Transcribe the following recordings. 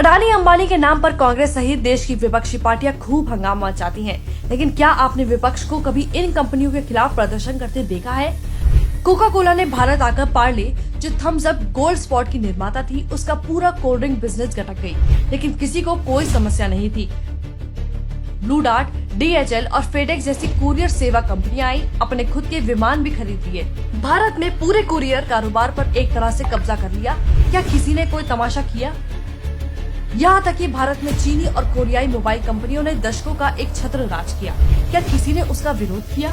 अडानी अंबानी के नाम पर कांग्रेस सहित देश की विपक्षी पार्टियां खूब हंगामा मचाती हैं। लेकिन क्या आपने विपक्ष को कभी इन कंपनियों के खिलाफ प्रदर्शन करते देखा है? कोका कोला ने भारत आकर पार्ले, जो थम्स अप गोल्ड स्पॉट की निर्माता थी, उसका पूरा कोल्ड ड्रिंक बिजनेस गटक गई, लेकिन किसी को कोई समस्या नहीं थी। ब्लू डार्ट, DHL और फेडेक्स जैसी कुरियर सेवा कंपनियां आई, अपने खुद के विमान भी खरीद लिए। भारत में पूरे कुरियर कारोबार पर एक तरह से कब्जा कर लिया। क्या किसी ने कोई तमाशा किया? यहाँ तक कि भारत में चीनी और कोरियाई मोबाइल कंपनियों ने दशकों का एक छत्र राज किया। क्या किसी ने उसका विरोध किया?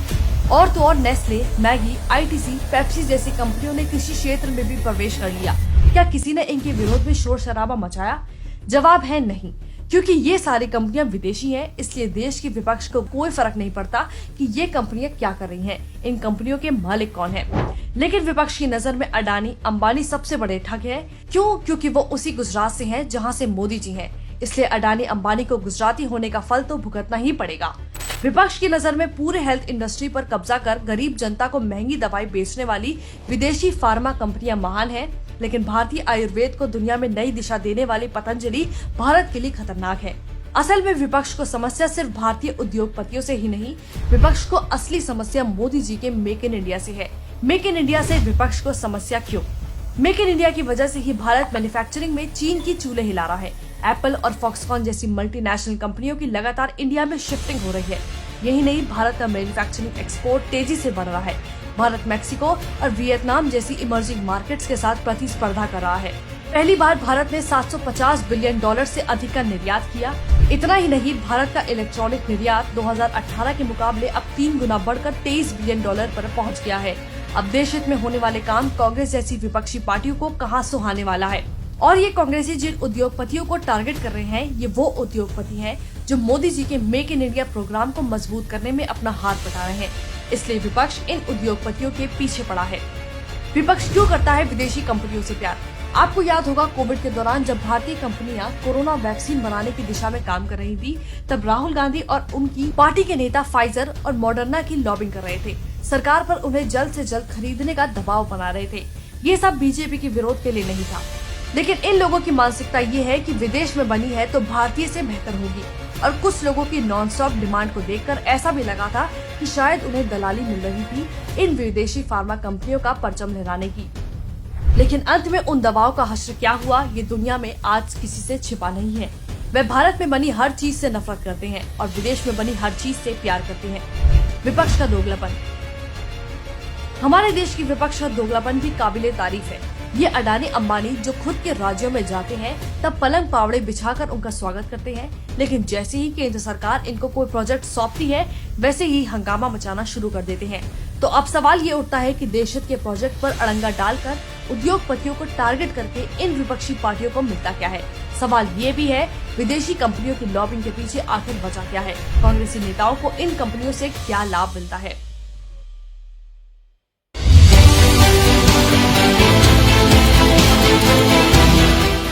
और तो और नेस्ले, मैगी, ITC, पेप्सी जैसी कंपनियों ने कृषि क्षेत्र में भी प्रवेश कर लिया। क्या किसी ने इनके विरोध में शोर शराबा मचाया? जवाब है नहीं, क्योंकि ये सारी कंपनियां विदेशी हैं, इसलिए देश के विपक्ष को कोई फर्क नहीं पड़ता कि ये कंपनियां क्या कर रही हैं, इन कंपनियों के मालिक कौन हैं। लेकिन विपक्ष की नजर में अडानी अंबानी सबसे बड़े ठग हैं। क्यों? क्योंकि वो उसी गुजरात से हैं जहां से मोदी जी हैं, इसलिए अडानी अंबानी को गुजराती होने का फल तो भुगतना ही पड़ेगा। विपक्ष की नजर में पूरे हेल्थ इंडस्ट्री पर कब्जा कर गरीब जनता को महंगी दवाई बेचने वाली विदेशी फार्मा कंपनियां महान हैं, लेकिन भारतीय आयुर्वेद को दुनिया में नई दिशा देने वाली पतंजलि भारत के लिए खतरनाक है। असल में विपक्ष को समस्या सिर्फ भारतीय उद्योगपतियों से ही नहीं, विपक्ष को असली समस्या मोदी जी के मेक इन इंडिया से है। मेक इन इंडिया से विपक्ष को समस्या क्यों? मेक इन इंडिया की वजह से ही भारत मैन्युफैक्चरिंग में चीन की चूल्हे हिला रहा है। एप्पल और फॉक्सकॉन जैसी मल्टीनेशनल कंपनियों की लगातार इंडिया में शिफ्टिंग हो रही है। यही नहीं, भारत का मैन्युफैक्चरिंग एक्सपोर्ट तेजी से बढ़ रहा है। भारत मैक्सिको और वियतनाम जैसी इमर्जिंग मार्केट्स के साथ प्रतिस्पर्धा कर रहा है। पहली बार भारत ने $750 बिलियन से अधिक का निर्यात किया। इतना ही नहीं, भारत का इलेक्ट्रॉनिक निर्यात 2018 के मुकाबले अब 3 गुना बढ़कर $23 बिलियन पर पहुंच गया है। अब देश हित में होने वाले काम कांग्रेस जैसी विपक्षी पार्टियों को कहां सुहाने वाला है। और ये कांग्रेसी जिन उद्योगपतियों को टारगेट कर रहे हैं, ये वो उद्योगपति हैं जो मोदी जी के मेक इन इंडिया प्रोग्राम को मजबूत करने में अपना हाथ बटा रहे हैं। इसलिए विपक्ष इन उद्योगपतियों के पीछे पड़ा है। विपक्ष क्यों करता है विदेशी कंपनियों से प्यार? आपको याद होगा, कोविड के दौरान जब भारतीय कंपनियां कोरोना वैक्सीन बनाने की दिशा में काम कर रही थी, तब राहुल गांधी और उनकी पार्टी के नेता फाइजर और मॉडर्ना की लॉबिंग कर रहे थे। सरकार पर उन्हें जल्द से जल्द खरीदने का दबाव बना रहे थे। ये सब बीजेपी के विरोध के लिए नहीं था, लेकिन इन लोगों की मानसिकता ये है कि विदेश में बनी है तो भारतीय से बेहतर होगी। और कुछ लोगों की नॉन स्टॉप डिमांड को देखकर ऐसा भी लगा था कि शायद उन्हें दलाली मिल रही थी इन विदेशी फार्मा कंपनियों का परचम लहराने की। लेकिन अंत में उन दबाव का हश्र क्या हुआ, ये दुनिया में आज किसी से छिपा नहीं है। वे भारत में बनी हर चीज से नफरत करते हैं और विदेश में बनी हर चीज से प्यार करते हैं। विपक्ष का दोगलापन। हमारे देश की विपक्ष का दोगलापन भी काबिले तारीफ है। ये अडानी अंबानी जो खुद के राज्यों में जाते हैं, तब पलंग पावड़े बिछाकर उनका स्वागत करते हैं, लेकिन जैसे ही केंद्र सरकार इनको कोई प्रोजेक्ट सौंपती है, वैसे ही हंगामा मचाना शुरू कर देते हैं। तो अब सवाल ये उठता है कि देश हित के प्रोजेक्ट पर अड़ंगा डालकर उद्योगपतियों को टारगेट करके इन विपक्षी पार्टियों को मिलता क्या है? सवाल ये भी है, विदेशी कंपनियों की लॉबिंग के पीछे आखिर वजह क्या है? कांग्रेसी नेताओं को इन कंपनियों से क्या लाभ मिलता है?